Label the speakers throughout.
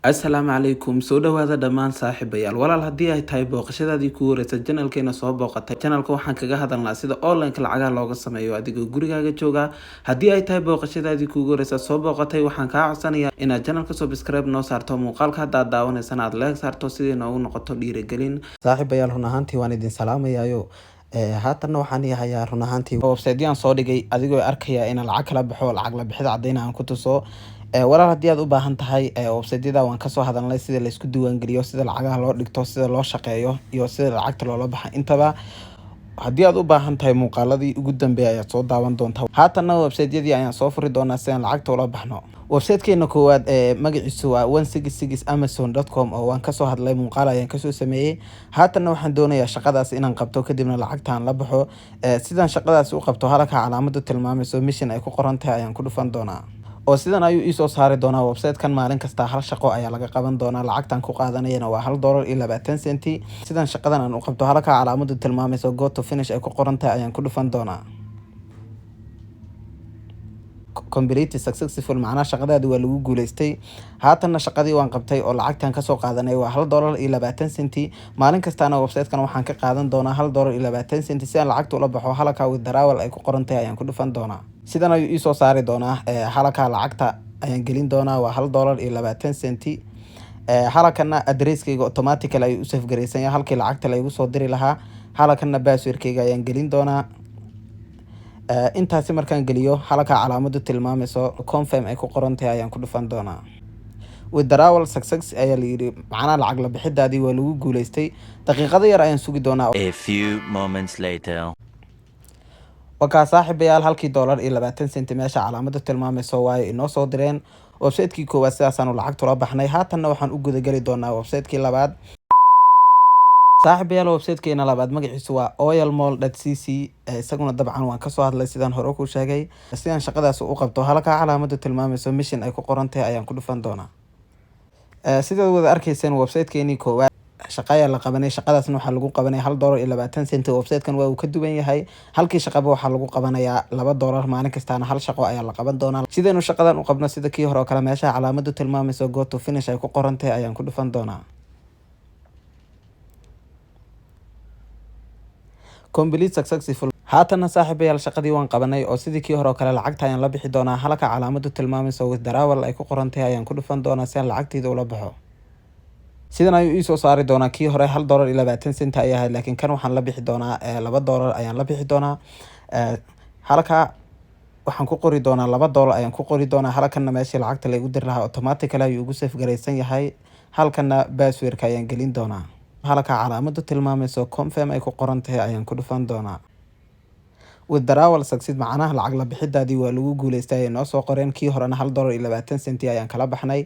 Speaker 1: Asalaamu calaykum soo dhawaada dhammaan saaxiibayaal walaal haddii ay tahay booqashadaadii ku horeysa channelkeena soo booqatay channelka waxaan kaga hadalnaa sida online lacagaha looga sameeyo adigoo gurigaaga jooga haddii ay tahay booqashadaadii kuugu horeysa soo booqatay waxaan kaa codsanayaa inaad channelka subscribe noo saarto muuqaalka hadda aad daawanaysana aad like saarto sidii noogu noqoto dhiirigelin saaxiibayaal run ahaantii waan idin salaamayaayo haatanna waxaan yahayaa run ahaantii website-yaan soo dhigay adigoo arkaya in lacag kala baxo lacag la bixida cadeyna aan ku tuso walaal haddii aad u baahan tahay website-yada waan kasoo hadalnay sida la isku diiwaangeliyo sida lacagaha loo dhigto sida loo shaqeeyo iyo sida lacagta loola baxa intaba haddii aad u baahan tahay muuqaaladii ugu dambeeyay ayaad soo daawan doontaa haatanna website-yadii ayaan soo furi doonaa si aan lacagta ula baxno website-keena koowaad magaciisu waa 166amazon.com oo waan kasoo hadlay muuqaal ayaan kasoo sameeyey haatanna waxaan doonayaa shaqadaas inaan qabto kadibna lacagta aan la baxo sidaan shaqadaas u qabto halka calaamadu tilmaamayso mission ay ku qoran tahay ayaan ku dhufan doonaa oo sidan ayuu ii soo saari doonaa website-kan maalin kasta hal shaqo ayaa laga qaban doonaa lacagtan ku qaadanayana waa $1.20 sidan shaqadan aan u qabto halka calaamadu tilmaamayso go to finish ay ku qoran tahay ayaan ku dhufan doonaa complete successful macnaha shaqadaadi waa lagu guuleystay haatanna shaqadii waan qabtay oo lacagtan kasoo qaadanay waa $1.20 maalin kastaana website-kan waxaan ka qaadan doonaa $1.20 si aan lacagta ula baxo halka withdrawal ay ku qoran tahay ayaan ku dhufan doonaa sidan ayuu ii soo saari doonaa halka lacagta ayaan gelin doonaa waa $1.20 halkana addresskayga automatically ayuu u save gareysan yahay halkii lacagta la igu soo diri lahaa halkana passwordkayga ayaan gelin doonaa intaasi markaan geliyo halka calaamadu tilmaamayso confirm ay ku qoran tahay ayaan ku dhufan doonaa withdrawal success ayaa la yidhi macnaha lacag la bixidaadii waa lagu guuleystay daqiiqado yar ayaan sugi doonaa
Speaker 2: A few moments later.
Speaker 1: wakaa saaxiibayaal halkii $1.20 meesha calaamadu tilmaamayso waayo inoo soo direen website-kii koowaad sidaasaanu lacagta la baxnay haatanna waxaan u gudageli doonaa website-kii labaad saaxiibayaal website-keena labaad magaciisu waa oilmall.cc isaguna dabcan waan kasoo hadlay sidaan hore ku sheegay sidaan shaqadaas u qabto halka calaamadu tilmaamayso mission ay ku qoran tahay ayaan ku dhufan doonaa sidaad wada arkayseen website-keenii koowaad shaqa ayaa la qabanay shaqadaasna waxaa lagu qabanay $1.20 website-kan waa uu ka duwan yahay halkii shaqaba waxaa lagu qabanayaa $2 maalin kastaana hal shaqo ayaa la qaban doonaa sidaynu shaqadan u qabno sida kii hore oo kale meesha calaamadu tilmaamayso go to finish ay ku qoran tahay ayaan ku dhufan doonaa complete successful haatanna saaxiibayaal shaqadii waan qabanay oo sidii kii hore oo kale lacagta ayaan la bixi doonaa halka calaamadu tilmaamayso withdrawal ay ku qoran tahay ayaan ku dhufan doonaa si aan lacagtayda ula baxo sidan ayuu ii soo saari doonaa kii hore $1.20 ay ahayd laakiin kan waxaan la bixi doonaa $2 ayaan la bixi doonaa halka waxaan ku qori doonaa $2 ayaan ku qori doonaa halkana meeshii lacagta laygu diri lahaa automatically ayuu ugu save gareysan yahay halkana passwordka ayaan gelin doonaa halka calaamadu tilmaamayso confirm ay ku qoran tahay ayaan ku dhufan doonaa withdrawal success macnaha lacag la bixidaadii waa lagu guuleystay ay noo soo qoreen kii horena $1.20 ayaan kala baxnay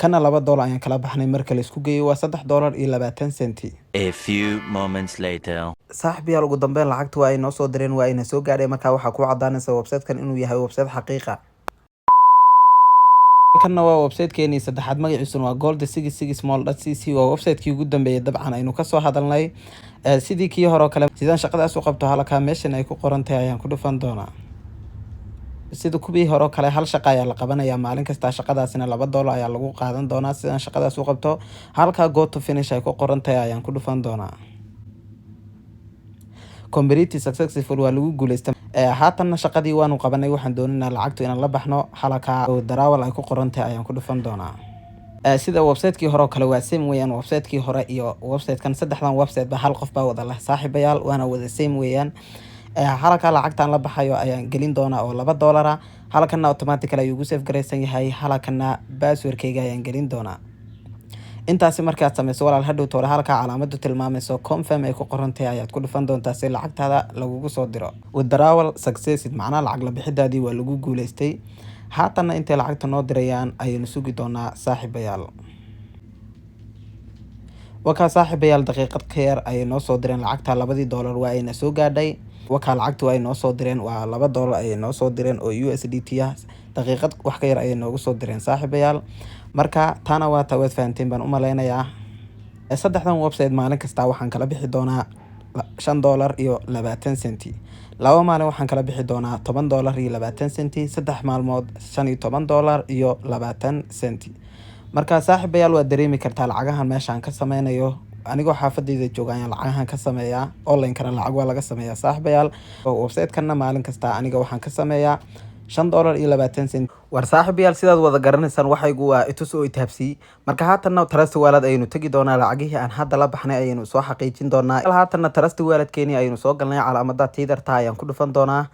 Speaker 1: kana $2 ayaan kala baxnay marka la isku geeyo waa $3.20
Speaker 2: A few moments later.
Speaker 1: saaxiibayaal ugu dambeyn lacagta waa ay noo soo direen waa ayna soo gaadhay markaa waxaa ku cadaanaysa website-kan inuu yahay website xaqiiqa halkanna waa website-keenii saddexaad magaciisuna waa gold66mall.cc waa website-kii ugu dambeeyay dabcan aynu kasoo hadalnay sidii kii hore oo kale sidaan shaqadaas u qabto halka meeshan ay ku qoran tahay ayaan ku dhufan doonaa sida kuwii hore oo kale hal shaqo ayaa la qabanayaa maalin kasta shaqadaasina $2 ayaa lagu qaadan doonaa sidaan shaqadaas u qabto halka go to finish ay ku qoran tahay ayaan ku dhufan doonaa complete successful waa lagu guuleystay haatanna shaqadii waanu qabanay waxaan doonaynaa lacagtu inaan la baxno halka withdrawal ay ku qoran tahay ayaan ku dhufan doonaa sida website-kii hore oo kale waa same weeyaan website-kii hore iyo website-kan saddexdan website ba hal qof baa wada leh saaxiibayaal waana wada same weeyaan halka lacagtaan la baxayo ayaan gelin doonaa oo $2 halkana automatically ayuu ugu save gareysan yahay halkana passwordkayga ayaan gelin doonaa intaasi markaad sameyso walaal hadhow toore halka calaamadu tilmaamayso confirm ay ku qoran tahay ayaad ku dhufan doontaa si lacagtaada lagugu soo diro withdrawal success macnaha lacag la bixidaadii waa lagu guuleystay haatanna intay lacagta noo dirayaan ayaynu sugi doonaa saaxiibayaal wakaa saaxiibayaal daqiiqad ka yar ayay noo soo direen lacagta $2 waa ayna soo gaadhay wakaa lacagtu ay noo soo direen waa $2 ayay noo soo direen oo USDT ah daqiiqad wax ka yar ayay noogu soo direen saaxiibayaal marka taana waa taa waad fahanteen baan u maleynayaa saddexdan website maalin kasta waxaan kala bixi doonaa $5.20 laba maalin waxaan kala bixi doonaa $10.20 saddex maalmood $15.20 marka saaxiibayaal waa dareemi kartaa lacagahan meeshaan ka sameynayo anigoo xaafadeyda jooga ayaan lacagahan ka sameeyaa online kana lacag waa laga sameeyaa saaxiibayaal website-kana maalin kasta aniga waxaan ka sameeyaa $5.20 war saaxiibayaal sidaad wada garanaysaan waxaygu waa itus oo itaabsi marka haatanna Trust Wallet ayaynu tagi doonaa lacagihii aan hadda la baxnay ayaynu soo xaqiijin doonaa haatanna Trust Wallet keeni ayaynu soo galnay calaamadda tiidarta ayaan ku dhufan doonaa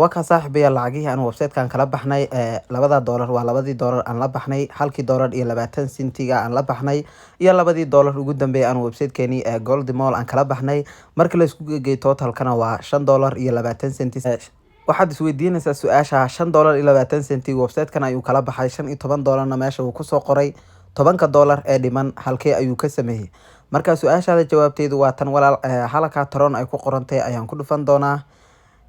Speaker 1: waka saaxiibayaal lacagihii aan website-kan kala baxnay $2 waa $2 aan la baxnay $1.20 aan la baxnay iyo $2 ugu dambeeyay aan website-keeni Gold Mall aan kala baxnay marka la isku geeyo totalkana waa $5.20 waxaad isweydiinaysaa su'aasha $5.20 website-kan ayuu kala baxay $15 na meesha uu ku soo qoray $10 ee dhiman halkee ayuu ka sameeyay marka su'aashaada jawaabteedu waa tan walaal halka Tron ay ku qorantay ayaan ku dhufan doonaa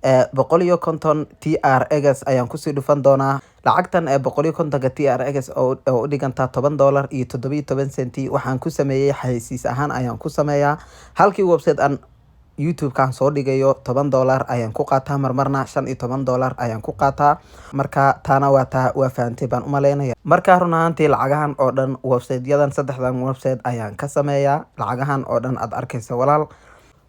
Speaker 1: 150 TRX ayaan ku sii dhufan doonaa lacagtan 150 TRX oo u dhiganta $7.17 waxaan ku sameeyay xayisiis ahaan ayaan ku sameeyaa halkii website aan YouTube kan soo dhigayo $10 ayaan ku qaataa marmarna $15 ayaan ku qaataa marka taana waa faantay baan u maleynaya marka run ahaantii lacagahan oo dhan website-yadan saddexdan website ayaan ka sameeyaa lacagahan oo dhan aad arkaysa walaal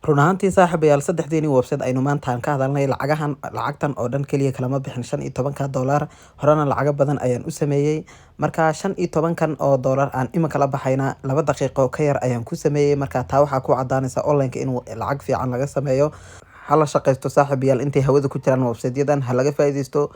Speaker 1: run ahaantii saaxiibayaal saddexdeeni website aynu maanta ka hadalnay lacagtan oo dhan kaliya kalama bixin $15 horena lacaga badan ayaan u sameeyay marka $15 oo dollar aan imika la baxayna 2 daqiiqo ka yar ayaan ku sameeyay marka taa waxa ku cadaanaysa online in lacag fiican laga sameeyo hala shaqeysto saaxiibayaal intay hawada ku jiraan website-yadan ha laga faa'iideysto